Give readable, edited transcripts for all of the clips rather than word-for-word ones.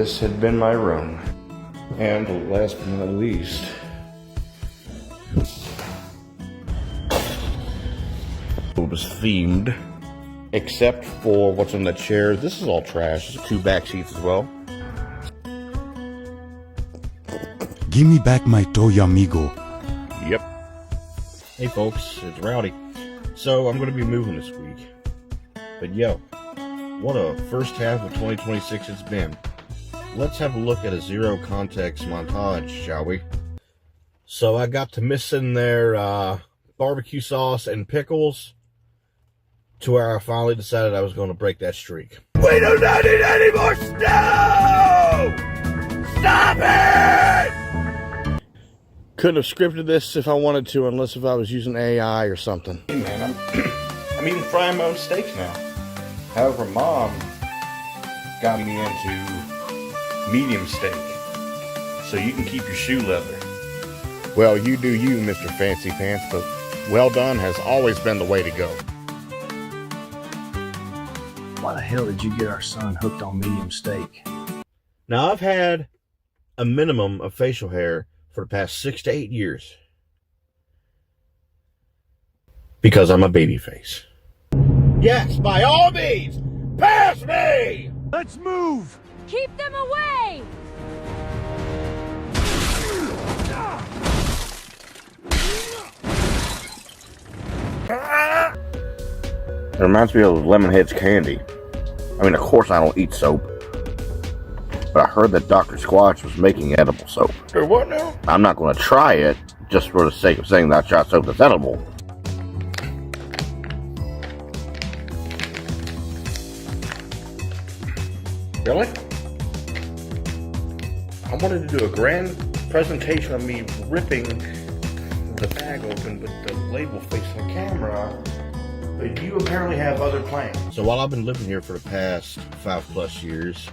this had been my room. And last but not least, it was themed, except for what's on the chairs. This is all trash. There's 2 back seats as well. Give me back my toy, amigo. Yep. Hey folks, it's Rowdy. So I'm going to be moving this week. But yo, what a first half of 2026 it's been. Let's have a look at a zero context montage, shall we? So I got to missing their barbecue sauce and pickles to where I finally decided I was going to break that streak. We do not need any more snow! Stop it! Couldn't have scripted this if I wanted to, unless if I was using AI or something. Hey man, I'm eating frying my own steaks now. However, Mom got me into medium steak, so you can keep your shoe leather. Well, you do you, Mr. Fancy Pants, but well done has always been the way to go. Why the hell did you get our son hooked on medium steak? Now, I've had a minimum of facial hair for the past 6 to 8 years because I'm a baby face. Yes, by all means, pass me! Let's move! Keep them away! It reminds me of Lemonhead's candy. I mean, of course I don't eat soap, but I heard that Dr. Squatch was making edible soap. Or what now? I'm not going to try it just for the sake of saying that I tried soap that's edible. Really? I wanted to do a grand presentation of me ripping the bag open with the label facing the camera, but you apparently have other plans. So while I've been living here for the past 5+ years,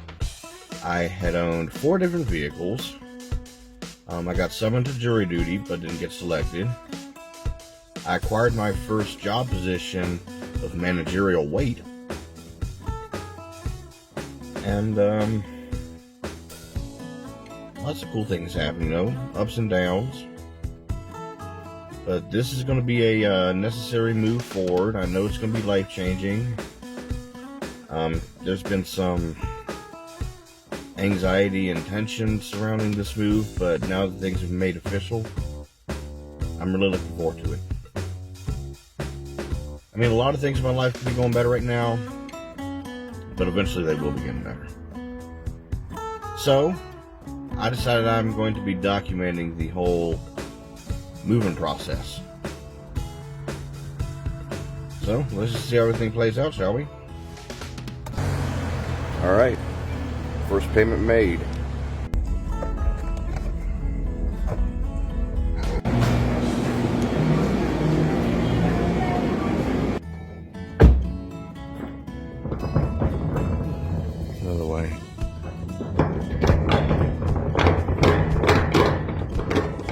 I had owned 4 different vehicles. I got summoned to jury duty, but didn't get selected. I acquired my first job position of managerial weight. And, lots of cool things happen, you know, ups and downs. But this is going to be a necessary move forward. I know it's going to be life-changing. There's been some anxiety and tension surrounding this move, but now that things have been made official, I'm really looking forward to it. I mean, a lot of things in my life could be going better right now, but eventually they will be getting better. So, I decided I'm going to be documenting the whole moving process. So, let's just see how everything plays out, shall we? Alright, first payment made. Another way.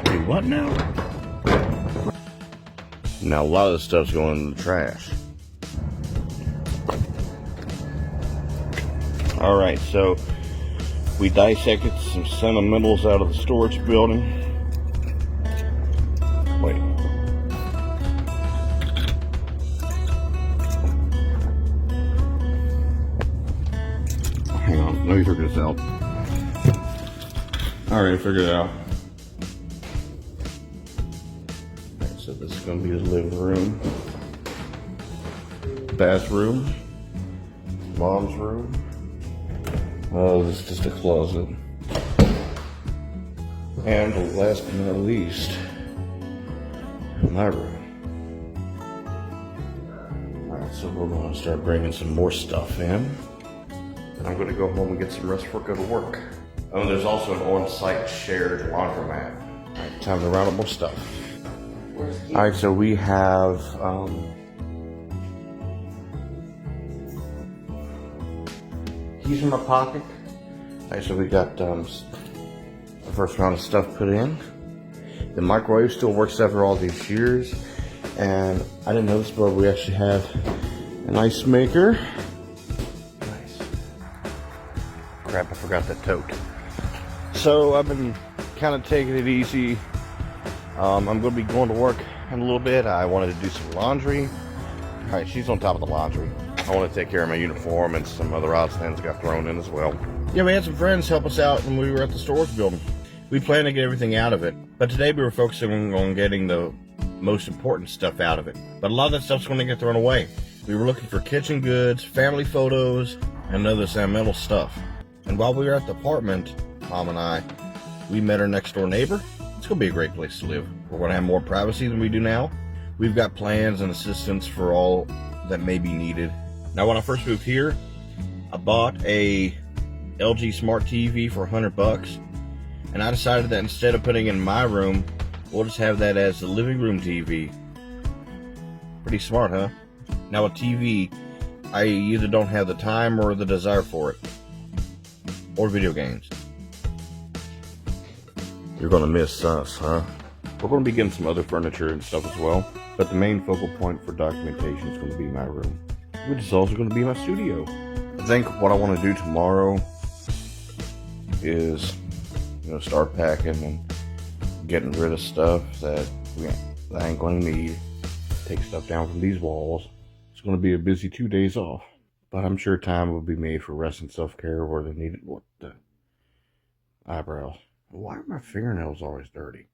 Do what now? Now a lot of this stuff's going in the trash. Alright, so we dissected some sentimentals out of the storage building. Wait. Hang on, let me figure this out. Alright, I figured it out. Alright, so this is going to be the living room, bathroom, mom's room. Oh, this is just a closet. And last but not least, my room. Alright, so we're going to start bringing some more stuff in. I'm going to go home and get some rest before I go to work. Oh, and there's also an on-site shared laundromat. Alright, time to round up more stuff. Alright, so we have keys in my pocket. Alright, so we got the first round of stuff put in. The microwave still works after all these years. And I didn't know this, but we actually have an ice maker. Nice. crap, I forgot that tote. So I've been kind of taking it easy. I'm going to be going to work in a little bit. I wanted to do some laundry. Alright, she's on top of the laundry. I want to take care of my uniform and some other odds and ends got thrown in as well. Yeah, we had some friends help us out when we were at the storage building. We planned to get everything out of it, but today we were focusing on getting the most important stuff out of it. But a lot of that stuff's going to get thrown away. We were looking for kitchen goods, family photos, and other sentimental stuff. And while we were at the apartment, Mom and I, we met our next door neighbor. It's going to be a great place to live. We're going to have more privacy than we do now. We've got plans and assistance for all that may be needed. Now, when I first moved here, I bought a LG Smart TV for $100, and I decided that instead of putting it in my room, we'll just have that as the living room TV. Pretty smart, huh? Now, a TV, I either don't have the time or the desire for it, or video games. You're gonna miss us, huh? We're gonna be getting some other furniture and stuff as well, but the main focal point for documentation is gonna be my room, which is also gonna be my studio. I think what I want to do tomorrow is, start packing and getting rid of stuff that I ain't gonna need. Take stuff down from these walls. It's gonna be a busy 2 days off, but I'm sure time will be made for rest and self-care where they need it. What the eyebrows? Why are my fingernails always dirty?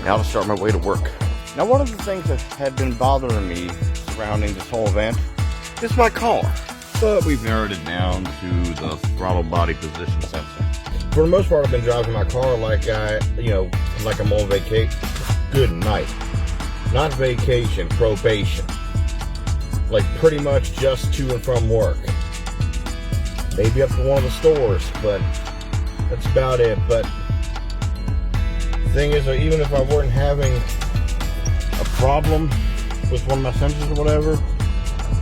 Now to start my way to work. Now, one of the things that had been bothering me surrounding this whole event is my car. But we've narrowed it down to the throttle body position sensor. For the most part, I've been driving my car like like I'm on vacation. Good night. Not vacation, probation. Like pretty much just to and from work. Maybe up to one of the stores, but that's about it. But the thing is, even if I weren't having a problem with one of my sensors or whatever,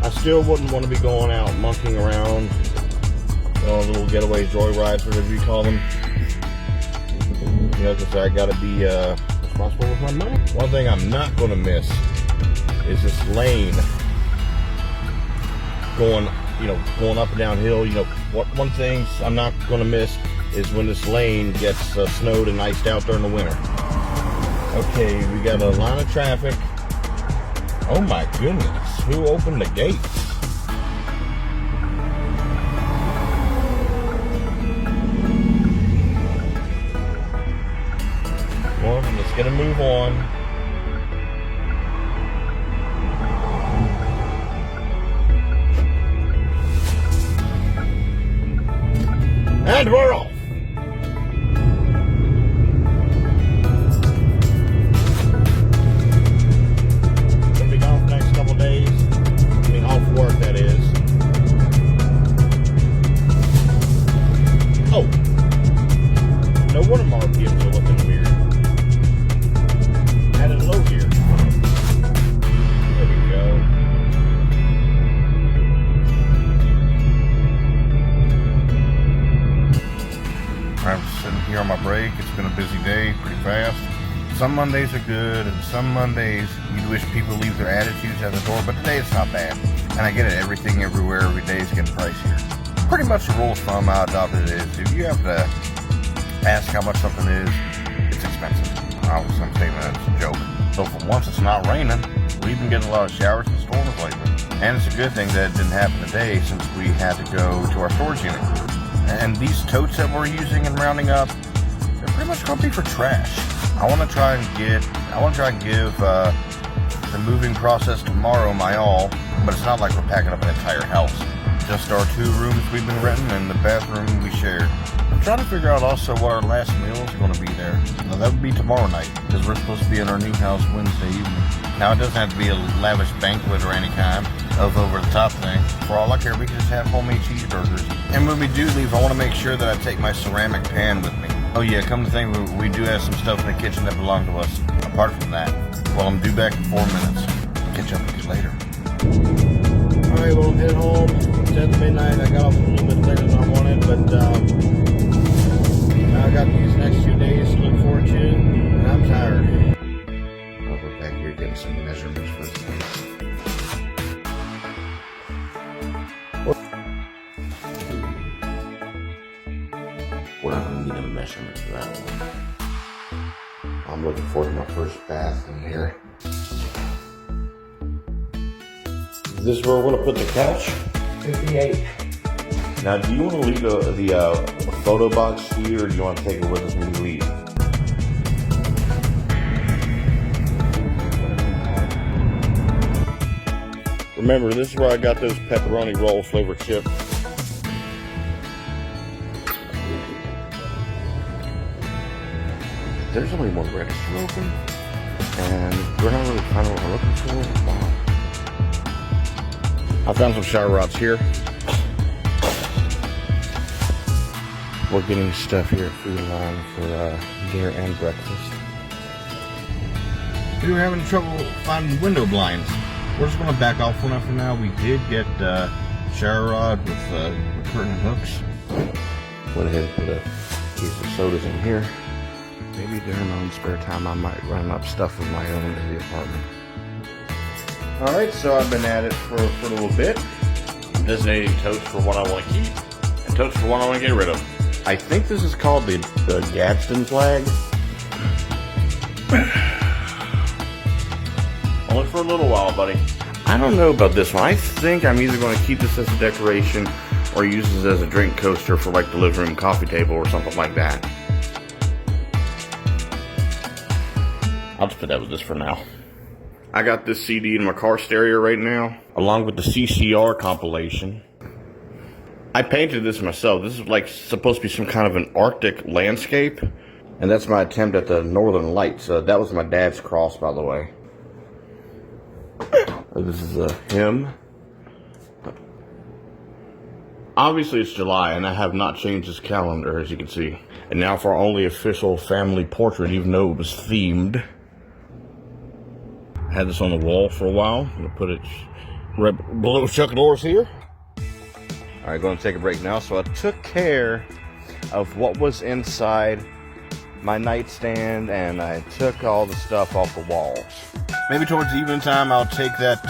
I still wouldn't want to be going out monkeying around, little getaways, joyrides, whatever you call them. Because I gotta be responsible with my money. One thing I'm not gonna miss is this lane going up and downhill. One thing I'm not gonna miss is when this lane gets snowed and iced out during the winter. Okay, we got a line of traffic. Oh my goodness, who opened the gates? Well, let's get a move on. And we're off. Gonna be gone for the next couple days. I mean, off work, that is. Oh. No wonder my RPMs are looking weird. Added low here. There we go. I'm sitting here on my break. It's been a busy day, pretty fast. Some Mondays are good, and some Mondays you wish people leave their attitudes at the door, but today it's not bad. And I get it, everything, everywhere, every day is getting pricier. Pretty much the rule of thumb I adopted is, if you have to ask how much something is, it's expensive. Obviously, I'm saying that as a joke. So for once it's not raining, we've been getting a lot of showers and storms lately. And it's a good thing that it didn't happen today since we had to go to our storage unit. And these totes that we're using and rounding up, they're pretty much going to be for trash. I want to try and give the moving process tomorrow my all, but it's not like we're packing up an entire house. Just our 2 rooms we've been renting and the bathroom we shared. I'm trying to figure out also what our last meal is going to be there. Now, that would be tomorrow night, because we're supposed to be in our new house Wednesday evening. Now, it doesn't have to be a lavish banquet or any kind of over-the-top thing. For all I care, we can just have homemade cheeseburgers. And when we do leave, I want to make sure that I take my ceramic pan with me. Oh yeah, come to think of it, we do have some stuff in the kitchen that belong to us. Apart from that, well, I'm due back in 4 minutes. Catch up with you later. Alright, we'll head home. It's at midnight. I got off a little bit later than I wanted, but I got these next 2 days to look forward to, and I'm tired. We're back here getting some measurements for this thing. measurements for that one. I'm looking forward to my first bath in here. Is this where we're going to put the couch? 58. Now, do you want to leave the photo box here, or do you want to take it with us when we leave? Remember, this is where I got those pepperoni roll flavored chips. There's only one register open, and we're not really finding what we're looking for. Wow. I found some shower rods here. We're getting stuff here at Food Line for dinner and breakfast. We were having trouble finding window blinds. We're just going to back off one for now. We did get shower rod with curtain and hooks. Went ahead and put a piece of sodas in here. Maybe during my own spare time I might run up stuff of my own to the apartment. Alright, so I've been at it for a little bit. I'm designating totes for what I want to keep and totes for what I want to get rid of. I think this is called the Gadsden flag. Only for a little while, buddy. I don't know about this one. I think I'm either going to keep this as a decoration or use this as a drink coaster for like the living room coffee table or something like that. I'll just put that with this for now. I got this CD in my car stereo right now, along with the CCR compilation. I painted this myself. This is like supposed to be some kind of an Arctic landscape. And that's my attempt at the Northern Lights. That was my dad's cross, by the way. This is him. Obviously it's July, and I have not changed this calendar, as you can see. And now for our only official family portrait, even though it was themed. I had this on the wall for a while. I'm going to put it right below Chuck Norris here. Alright, going to take a break now. So I took care of what was inside my nightstand, and I took all the stuff off the walls. Maybe towards the evening time, I'll take that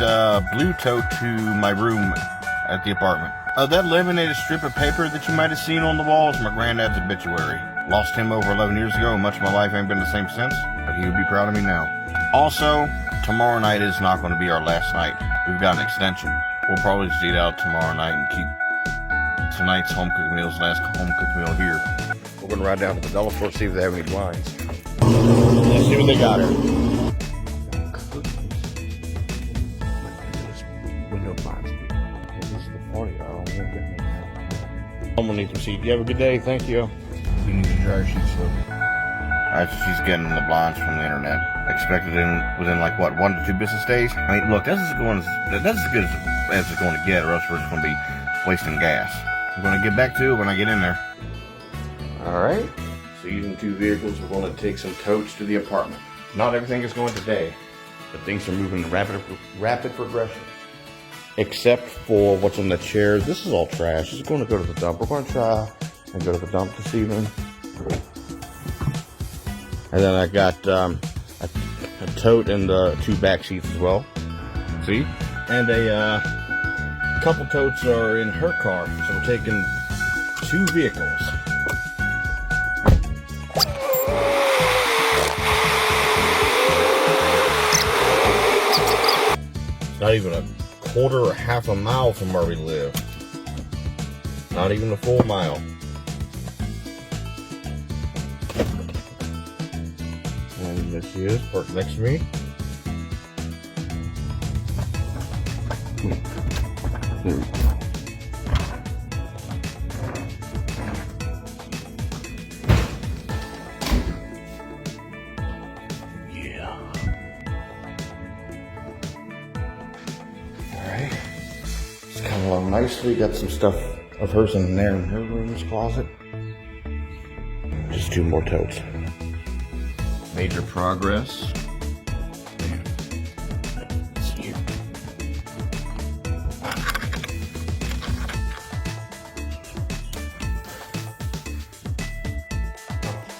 blue tote to my room at the apartment. That laminated strip of paper that you might have seen on the wall is my granddad's obituary. Lost him over 11 years ago, and much of my life ain't been the same since, but he would be proud of me now. Also, tomorrow night is not going to be our last night. We've got an extension. We'll probably just eat out tomorrow night and keep tonight's home cooked meal's last home cooked meal here. We're going to ride down to the dollar store to see if they have any blinds. Let's see what they got here. Window blinds. This is the party. I'm going to need some seat. You have a good day. Thank you. We need a dryer sheet soap. Alright, so she's getting the blinds from the internet. Expected within like what, 1 to 2 business days? I mean, look, that's as good as it's going to get, or else we're just going to be wasting gas. I'm going to get back to it when I get in there. Alright, so using 2 vehicles, we're going to take some totes to the apartment. Not everything is going today, but things are moving in rapid progression. Except for what's on the chairs. This is all trash. It's going to go to the dump. We're going to try and go to the dump this evening. And then I got a tote and 2 back seats as well. See? And a couple totes are in her car. So we're taking 2 vehicles. It's not even a quarter or half a mile from where we live. Not even a full mile. And there she is, parked next to me. There we go. Yeah. Alright. It's coming along nicely. Got some stuff of hers in there in her room's closet. Just 2 more totes. Major progress. It's here.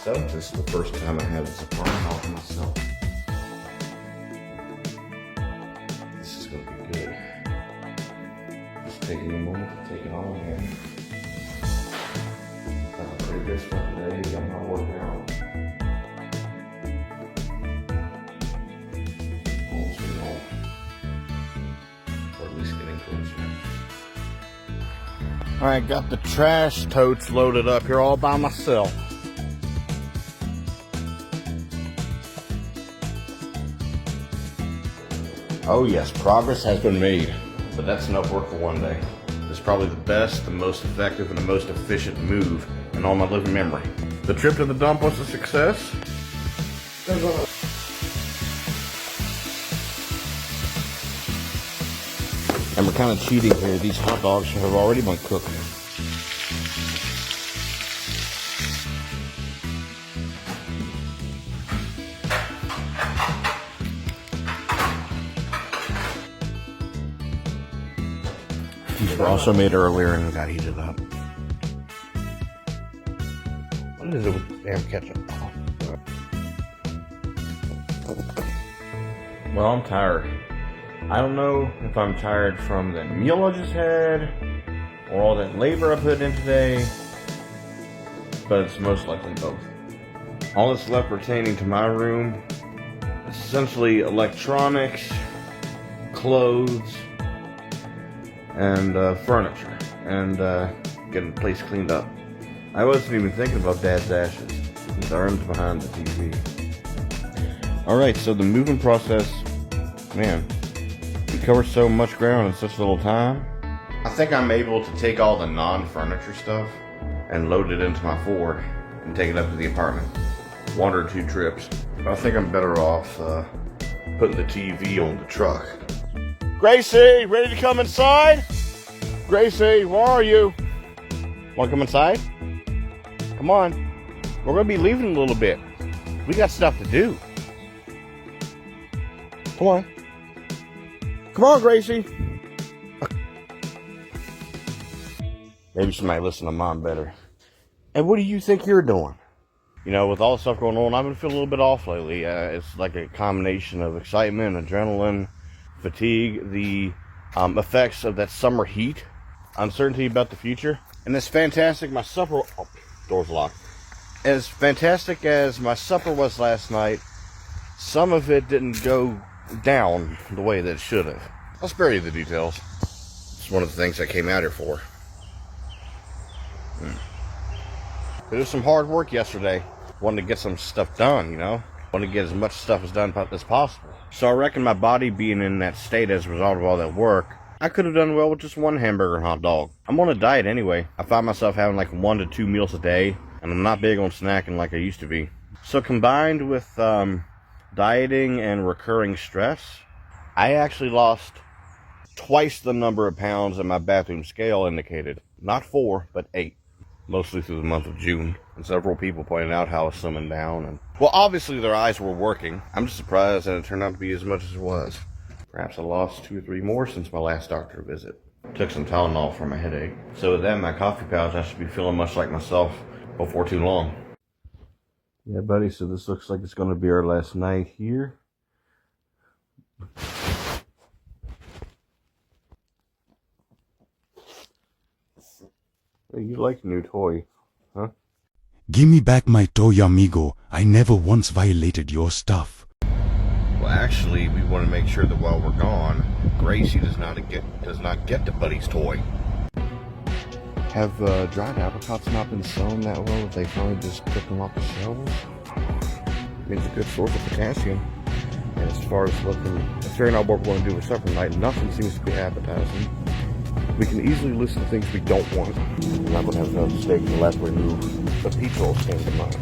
So this is the first time I have this apartment all to myself. This is going to be good. Just taking a moment to take it all in. Pretty good. good stuff today. I'm not working out. Home sweet home. Or at least getting closer. Alright, got the trash totes loaded up here all by myself. Oh yes, progress has been made, but that's enough work for one day. This is probably the best, the most effective, and the most efficient move in all my living memory. The trip to the dump was a success. And we're kind of cheating here. These hot dogs have already been cooked. These were also made earlier and got heated up. What is it with damn ketchup? Well, I'm tired. I don't know if I'm tired from the meal I just had or all that labor I put in today, but it's most likely both. All that's left pertaining to my room is essentially electronics, clothes, and furniture, and getting the place cleaned up. I wasn't even thinking about Dad's ashes. He's arms behind the TV. Alright, so the moving process, man, we cover so much ground in such little time. I think I'm able to take all the non-furniture stuff and load it into my Ford and take it up to the apartment. 1 or 2 trips. I think I'm better off putting the TV on the truck. Gracie, ready to come inside? Gracie, where are you? Want to come inside? Come on. We're going to be leaving in a little bit. We got stuff to do. Come on. Come on, Gracie. Maybe she might listen to Mom better. And what do you think you're doing? You know, with all the stuff going on, I've been feeling a little bit off lately. It's like a combination of excitement, adrenaline, fatigue, the effects of that summer heat, uncertainty about the future. And it's fantastic. My supper... Oh, door's locked. As fantastic as my supper was last night, some of it didn't go down the way that it should have. I'll spare you the details. It's one of the things I came out here for. It was some hard work yesterday. Wanted to get some stuff done, you know? Wanted to get as much stuff as done as possible. So I reckon my body being in that state as a result of all that work, I could have done well with just 1 hamburger and hot dog. I'm on a diet anyway. I find myself having like 1 to 2 meals a day, and I'm not big on snacking like I used to be. So combined with dieting and recurring stress, I actually lost twice the number of pounds that my bathroom scale indicated. Not 4, but 8. Mostly through the month of June. And several people pointed out how I was slimming down. And well, obviously their eyes were working. I'm just surprised that it turned out to be as much as it was. Perhaps I lost 2 or 3 more since my last doctor visit. Took some Tylenol for my headache. So with that, my coffee pouch, I should be feeling much like myself before too long. Yeah, buddy, so this looks like it's going to be our last night here. Hey, you like a new toy, huh? Give me back my toy, amigo. I never once violated your stuff. Well, actually, we want to make sure that while we're gone, Gracie does not get the buddy's toy. Have dried apricots not been sown that well that they finally just took them off the shelves? I mean, it's a good source of potassium. And as far as figuring out what we're going to do for supper tonight, nothing seems to be appetizing. We can easily list the things we don't want. I'm not going to have enough steak unless we move the pizza rolls came to mind.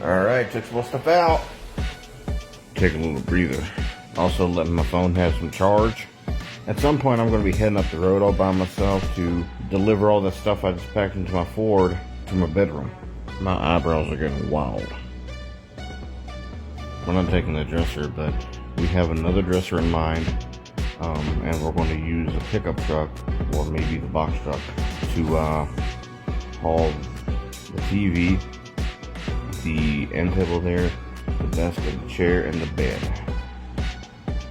Alright, took some stuff out. Take a little breather. Also letting my phone have some charge. At some point I'm going to be heading up the road all by myself to deliver all the stuff I just packed into my Ford to my bedroom. My eyebrows are getting wild. We're not taking the dresser, but we have another dresser in mind. And we're going to use a pickup truck, or maybe the box truck, to haul the TV, the end table there, the desk and the chair and the bed.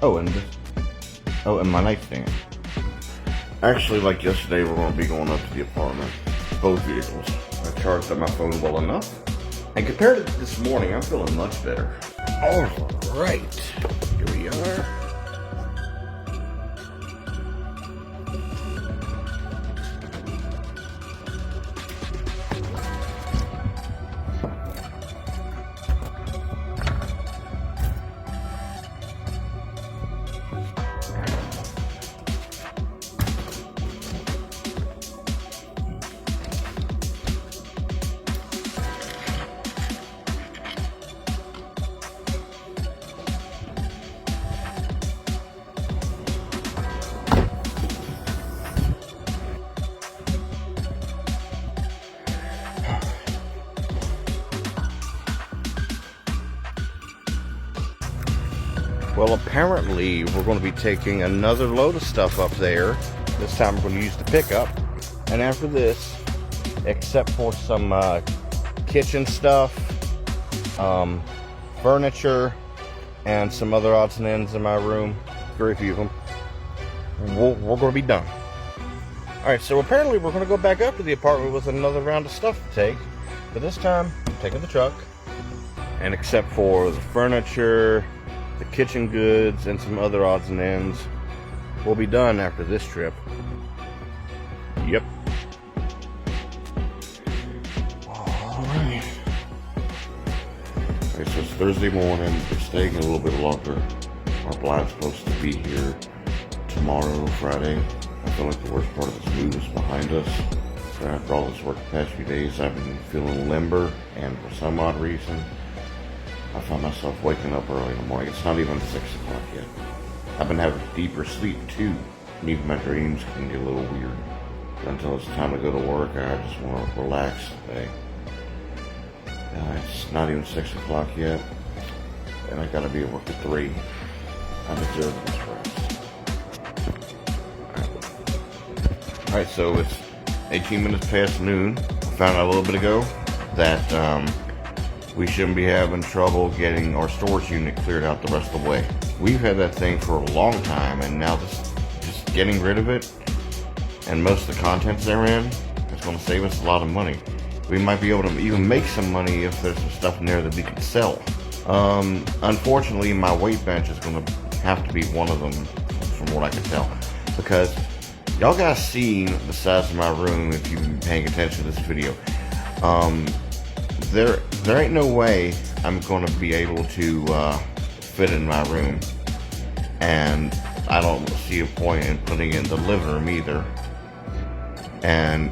And my nightstand. Actually, like yesterday, we're going to be going up to the apartment. both vehicles. I charged up my phone well enough. And compared to this morning, I'm feeling much better. All right, here we are. Well, apparently we're going to be taking another load of stuff up there. This time we're going to use the pickup. And after this, except for some kitchen stuff, furniture, and some other odds and ends in my room, very few of them, we're going to be done. Alright, so apparently we're going to go back up to the apartment with another round of stuff to take. But this time, I'm taking the truck. And except for the furniture, the kitchen goods, and some other odds and ends, we'll be done after this trip. Yep. Alright. Okay, so it's Thursday morning. We're staying a little bit longer. Our blind's supposed to be here tomorrow, Friday. I feel like the worst part of this move is behind us. So after all this work the past few days, I've been feeling limber, and for some odd reason, I found myself waking up early in the morning. It's not even 6 o'clock yet. I've been having deeper sleep too. And even my dreams can get a little weird. But until it's time to go to work, I just want to relax today. It's not even 6 o'clock yet. And I gotta be at work at 3. I deserve this rest. Alright, so it's 18 minutes past noon. I found out a little bit ago that we shouldn't be having trouble getting our storage unit cleared out the rest of the way. We've had that thing for a long time, and now just getting rid of it and most of the contents therein is going to save us a lot of money. We might be able to even make some money if there's some stuff in there that we can sell. Unfortunately, my weight bench is going to have to be one of them, from what I can tell, because y'all guys seen the size of my room if you've been paying attention to this video. There ain't no way I'm going to be able to fit in my room, and I don't see a point in putting it in the living room either. And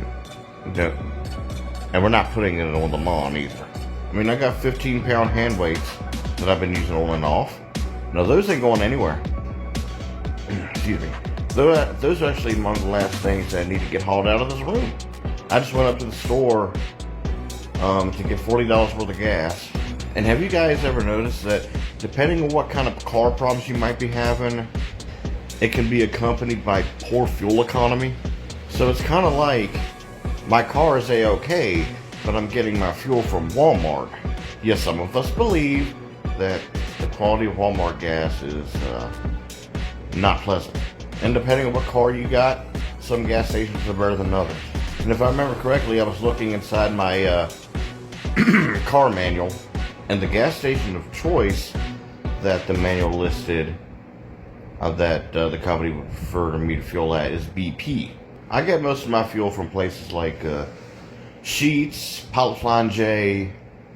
we're not putting it on the lawn either. I mean, I got 15-pound hand weights that I've been using on and off. Now those ain't going anywhere. Excuse me. Those are actually among the last things that need to get hauled out of this room. I just went up to the store to get $40 worth of gas. And have you guys ever noticed that depending on what kind of car problems you might be having, it can be accompanied by poor fuel economy? So it's kind of like my car is A-okay, but I'm getting my fuel from Walmart. Yes, some of us believe that the quality of Walmart gas is not pleasant. And depending on what car you got, some gas stations are better than others. And if I remember correctly, I was looking inside my car manual, and the gas station of choice that the manual listed that the company would prefer me to fuel at is BP. I get most of my fuel from places like Sheetz, Pilot Line J,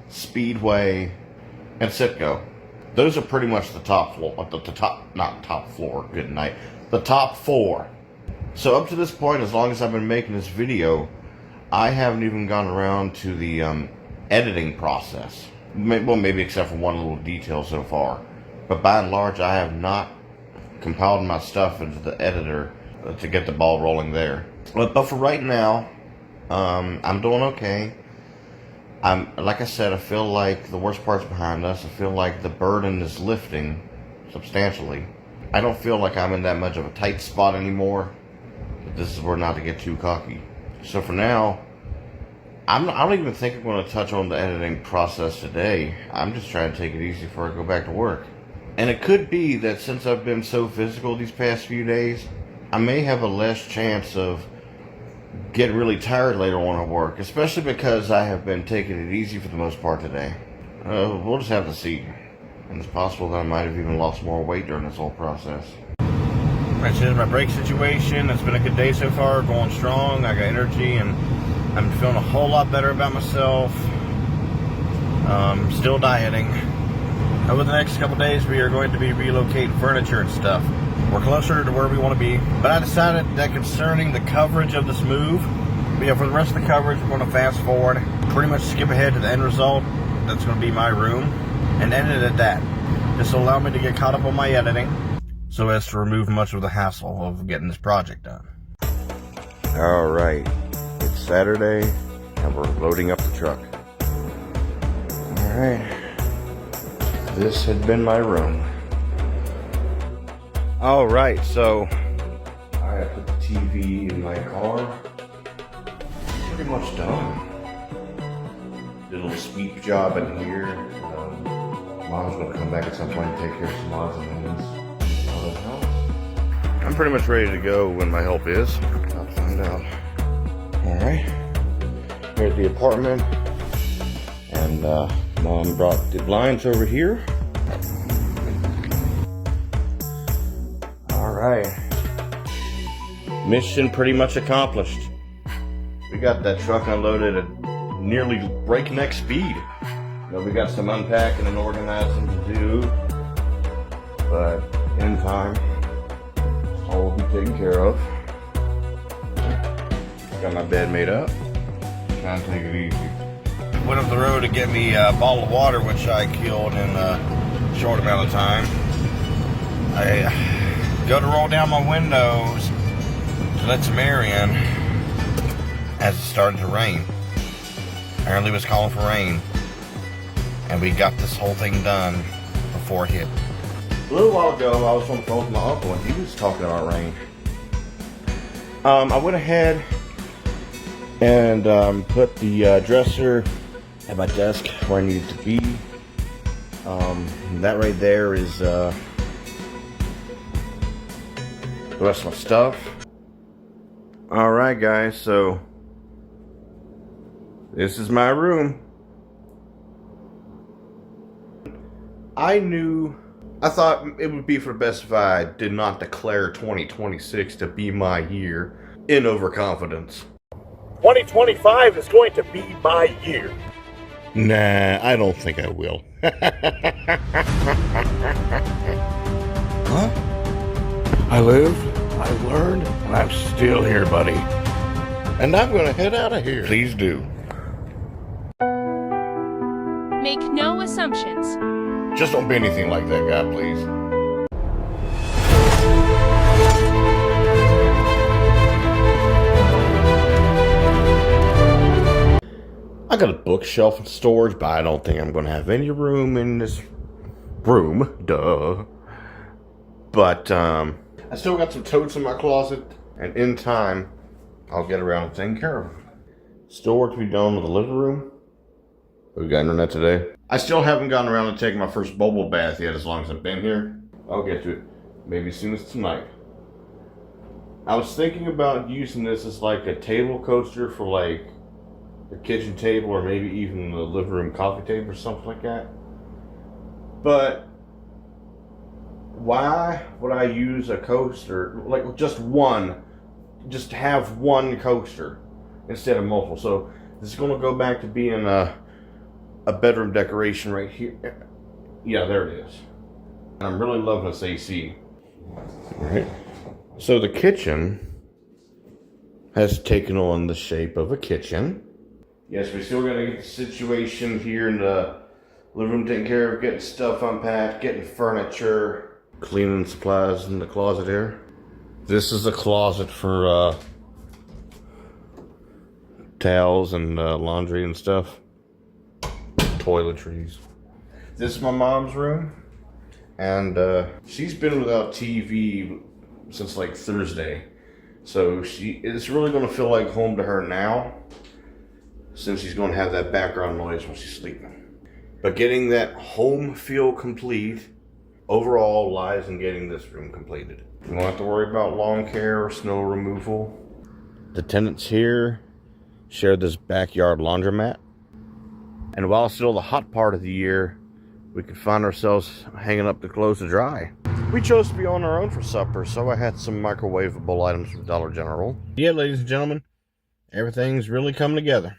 Speedway, and Citgo. Those are pretty much the top floor, the top 4. So up to this point, as long as I've been making this video, I haven't even gone around to the editing process. Well, maybe except for one little detail so far. But by and large, I have not compiled my stuff into the editor to get the ball rolling there. But for right now, I'm doing okay. Like I said, I feel like the worst part's behind us. I feel like the burden is lifting substantially. I don't feel like I'm in that much of a tight spot anymore. But this is where not to get too cocky. So for now, I don't even think I'm going to touch on the editing process today. I'm just trying to take it easy before I go back to work. And it could be that since I've been so physical these past few days, I may have a less chance of get really tired later on at work, especially because I have been taking it easy for the most part today. We'll just have to see. And it's possible that I might have even lost more weight during this whole process. Alright, so here's my break situation. It's been a good day so far, going strong. I got energy and I'm feeling a whole lot better about myself. Still dieting. Over the next couple days, we are going to be relocating furniture and stuff. We're closer to where we want to be, but I decided that concerning the coverage of this move, but yeah, for the rest of the coverage, we're going to fast forward, pretty much skip ahead to the end result. That's going to be my room, and end it at that. This will allow me to get caught up on my editing, so as to remove much of the hassle of getting this project done. All right, it's Saturday, and we're loading up the truck. All right, this had been my room. All right, so I put the TV in my car. Pretty much done. Did a little sweep job in here. Mom's gonna come back at some point and take care of some odds and ends of the house. I'm pretty much ready to go when my help is. I'll find out. All right, here's the apartment, and Mom brought the blinds over here. Alright. Mission pretty much accomplished. We got that truck unloaded at nearly breakneck speed. We got some unpacking and organizing to do, but in time, all will be taken care of. Got my bed made up. Trying to take it easy. Went up the road to get me a bottle of water, which I killed in a short amount of time. I go to roll down my windows to let some air in as it started to rain. Apparently it was calling for rain, and we got this whole thing done before it hit. A little while ago I was on the phone with my uncle and he was talking about rain. I went ahead and put the dresser at my desk where I needed to be. That right there is the rest of my stuff. Alright guys, so this is my room. I thought it would be for the best if I did not declare 2026 to be my year in overconfidence. 2025 is going to be my year. Nah, I don't think I will. Huh? I lived, I learned, and I'm still here, buddy. And I'm gonna head out of here. Please do. Make no assumptions. Just don't be anything like that guy, please. I got a bookshelf in storage, but I don't think I'm going to have any room in this room. Duh. But I still got some totes in my closet, and in time, I'll get around to taking care of them. Still work to be done with the living room. We got internet today. I still haven't gotten around to taking my first bubble bath yet, as long as I've been here. I'll get to it maybe as soon as tonight. I was thinking about using this as like a table coaster for like the kitchen table, or maybe even the living room coffee table or something like that. But why would I use a coaster, like just one, just have one coaster instead of multiple? So this is going to go back to being a bedroom decoration right here. Yeah, there it is. I'm really loving this AC. All right. So the kitchen has taken on the shape of a kitchen. Yes, we're still going to get the situation here in the living room taken care of, getting stuff unpacked, getting furniture, cleaning supplies in the closet here. This is a closet for towels and laundry and stuff. Toiletries. This is my mom's room, and she's been without TV since like Thursday, so it's really going to feel like home to her now, since she's going to have that background noise when she's sleeping. But getting that home feel complete overall lies in getting this room completed. You won't have to worry about lawn care or snow removal. The tenants here share this backyard laundromat. And while it's still the hot part of the year, we could find ourselves hanging up the clothes to dry. We chose to be on our own for supper, so I had some microwavable items from Dollar General. Yeah, ladies and gentlemen, everything's really coming together.